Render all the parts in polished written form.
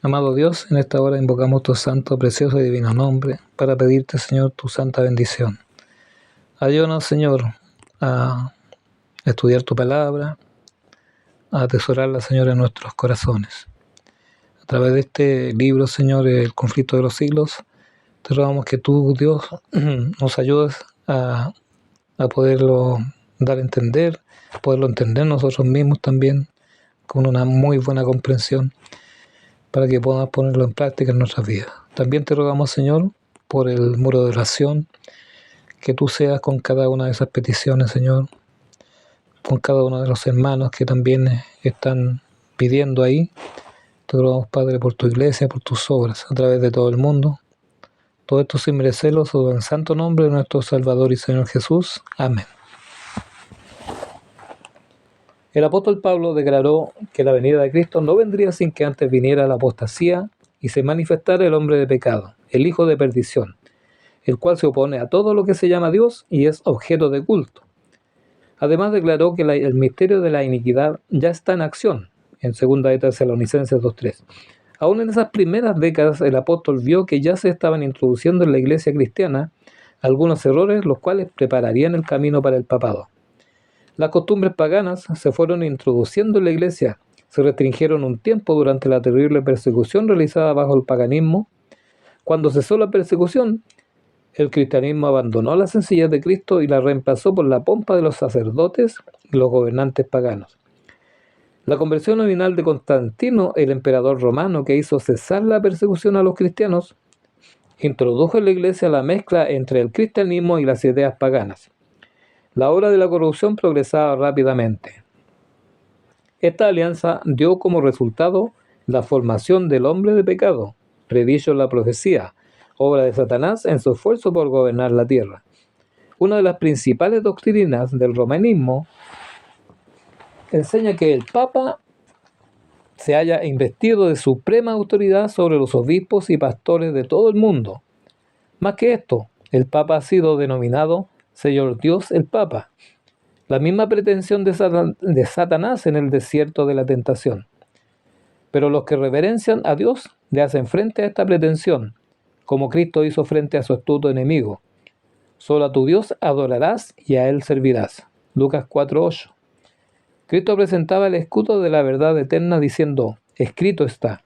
Amado Dios, en esta hora invocamos tu santo, precioso y divino nombre para pedirte, Señor, tu santa bendición. Ayúdanos, Señor, a estudiar tu palabra, a atesorarla, Señor, en nuestros corazones. A través de este libro, Señor, El conflicto de los siglos, te rogamos que tú, Dios, nos ayudes a poderlo dar a entender, poderlo entender nosotros mismos también, con una muy buena comprensión, para que podamos ponerlo en práctica en nuestras vidas. También te rogamos, Señor, por el muro de oración, que tú seas con cada una de esas peticiones, Señor, con cada uno de los hermanos que también están pidiendo ahí. Te rogamos, Padre, por tu iglesia, por tus obras, a través de todo el mundo. Todo esto sin merecerlo, solo en santo nombre de nuestro Salvador y Señor Jesús. Amén. El apóstol Pablo declaró que la venida de Cristo no vendría sin que antes viniera la apostasía y se manifestara el hombre de pecado, el hijo de perdición, el cual se opone a todo lo que se llama Dios y es objeto de culto. Además declaró que el misterio de la iniquidad ya está en acción, en 2 de Tesalonicenses 2:3. Aún en esas primeras décadas el apóstol vio que ya se estaban introduciendo en la iglesia cristiana algunos errores, los cuales prepararían el camino para el papado. Las costumbres paganas se fueron introduciendo en la iglesia, se restringieron un tiempo durante la terrible persecución realizada bajo el paganismo. Cuando cesó la persecución, el cristianismo abandonó la sencillez de Cristo y la reemplazó por la pompa de los sacerdotes y los gobernantes paganos. La conversión nominal de Constantino, el emperador romano que hizo cesar la persecución a los cristianos, introdujo en la iglesia la mezcla entre el cristianismo y las ideas paganas. La obra de la corrupción progresaba rápidamente. Esta alianza dio como resultado la formación del hombre de pecado, predicho en la profecía, obra de Satanás en su esfuerzo por gobernar la tierra. Una de las principales doctrinas del romanismo enseña que el Papa se haya investido de suprema autoridad sobre los obispos y pastores de todo el mundo. Más que esto, el Papa ha sido denominado Señor Dios el Papa, la misma pretensión de Satanás en el desierto de la tentación. Pero los que reverencian a Dios le hacen frente a esta pretensión, como Cristo hizo frente a su astuto enemigo. Solo a tu Dios adorarás y a Él servirás. Lucas 4:8. Cristo presentaba el escudo de la verdad eterna diciendo, escrito está,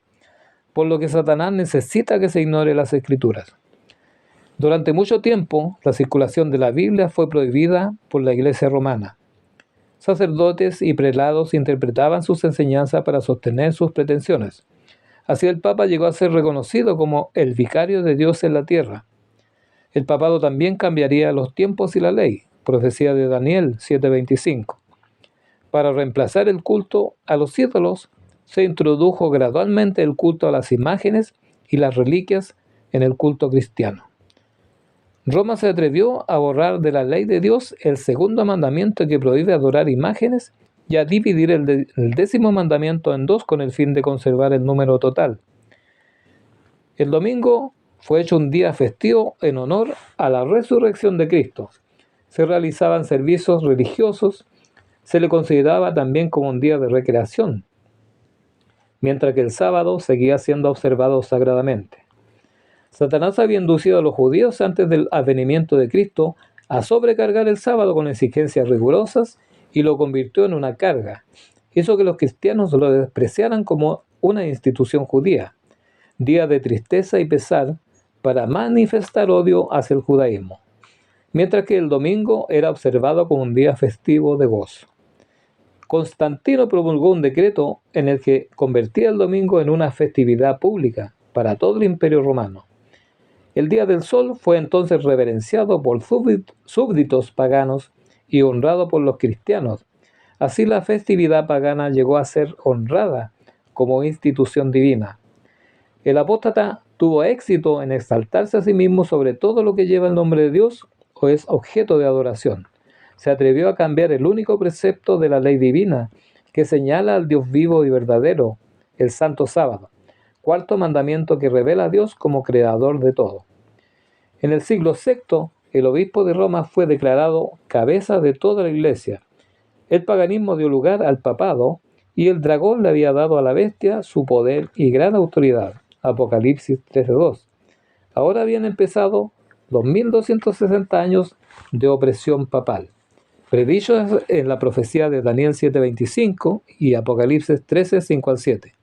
por lo que Satanás necesita que se ignore las Escrituras. Durante mucho tiempo, la circulación de la Biblia fue prohibida por la Iglesia romana. Sacerdotes y prelados interpretaban sus enseñanzas para sostener sus pretensiones. Así el Papa llegó a ser reconocido como el vicario de Dios en la tierra. El papado también cambiaría los tiempos y la ley, profecía de Daniel 7:25. Para reemplazar el culto a los ídolos, se introdujo gradualmente el culto a las imágenes y las reliquias en el culto cristiano. Roma se atrevió a borrar de la ley de Dios el segundo mandamiento que prohíbe adorar imágenes y a dividir el 10º mandamiento en dos con el fin de conservar el número total. El domingo fue hecho un día festivo en honor a la resurrección de Cristo. Se realizaban servicios religiosos, se le consideraba también como un día de recreación, mientras que el sábado seguía siendo observado sagradamente. Satanás había inducido a los judíos antes del advenimiento de Cristo a sobrecargar el sábado con exigencias rigurosas y lo convirtió en una carga. Hizo que los cristianos lo despreciaran como una institución judía, día de tristeza y pesar para manifestar odio hacia el judaísmo, mientras que el domingo era observado como un día festivo de gozo. Constantino promulgó un decreto en el que convertía el domingo en una festividad pública para todo el Imperio Romano. El Día del Sol fue entonces reverenciado por súbditos paganos y honrado por los cristianos. Así la festividad pagana llegó a ser honrada como institución divina. El apóstata tuvo éxito en exaltarse a sí mismo sobre todo lo que lleva el nombre de Dios o es objeto de adoración. Se atrevió a cambiar el único precepto de la ley divina que señala al Dios vivo y verdadero, el Santo Sábado, cuarto mandamiento que revela a Dios como creador de todo. En el siglo VI, el obispo de Roma fue declarado cabeza de toda la iglesia. El paganismo dio lugar al papado y el dragón le había dado a la bestia su poder y gran autoridad. Apocalipsis 13:2. Ahora habían empezado los 1260 años de opresión papal, predichos en la profecía de Daniel 7:25 y Apocalipsis 13:5-7.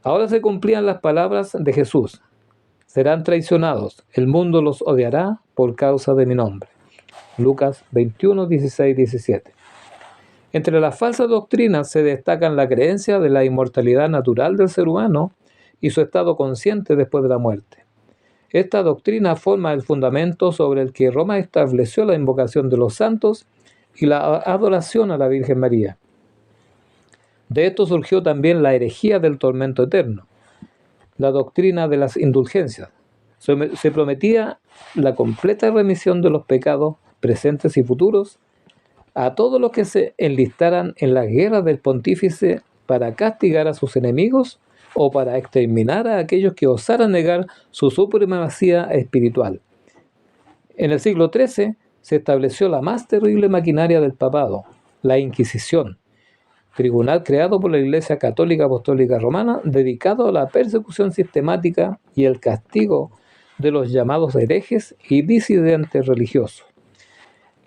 Ahora se cumplían las palabras de Jesús: serán traicionados, el mundo los odiará por causa de mi nombre. Lucas 21:16-17. Entre las falsas doctrinas se destacan la creencia de la inmortalidad natural del ser humano y su estado consciente después de la muerte. Esta doctrina forma el fundamento sobre el que Roma estableció la invocación de los santos y la adoración a la Virgen María. De esto surgió también la herejía del tormento eterno, la doctrina de las indulgencias. Se prometía la completa remisión de los pecados presentes y futuros a todos los que se enlistaran en las guerras del pontífice para castigar a sus enemigos o para exterminar a aquellos que osaran negar su supremacía espiritual. En el siglo XIII se estableció la más terrible maquinaria del papado, la Inquisición, tribunal creado por la Iglesia Católica Apostólica Romana dedicado a la persecución sistemática y el castigo de los llamados herejes y disidentes religiosos.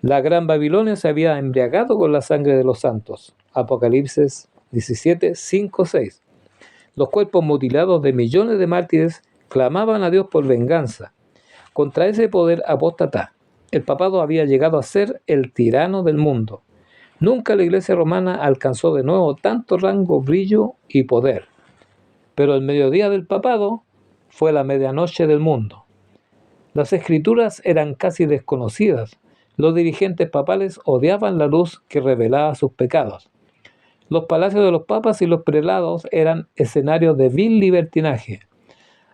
La Gran Babilonia se había embriagado con la sangre de los santos. Apocalipsis 17:5-6. Los cuerpos mutilados de millones de mártires clamaban a Dios por venganza contra ese poder apóstata. El papado había llegado a ser el tirano del mundo. Nunca la Iglesia romana alcanzó de nuevo tanto rango, brillo y poder. Pero el mediodía del papado fue la medianoche del mundo. Las escrituras eran casi desconocidas. Los dirigentes papales odiaban la luz que revelaba sus pecados. Los palacios de los papas y los prelados eran escenarios de vil libertinaje.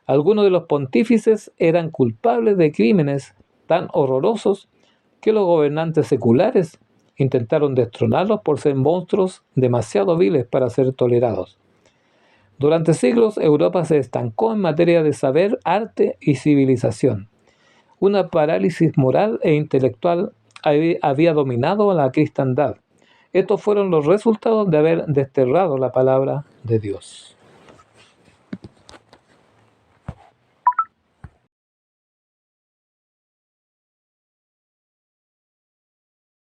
Algunos de los pontífices eran culpables de crímenes tan horrorosos que los gobernantes seculares intentaron destronarlos por ser monstruos demasiado viles para ser tolerados. Durante siglos, Europa se estancó en materia de saber, arte y civilización. Una parálisis moral e intelectual había dominado a la cristiandad. Estos fueron los resultados de haber desterrado la palabra de Dios.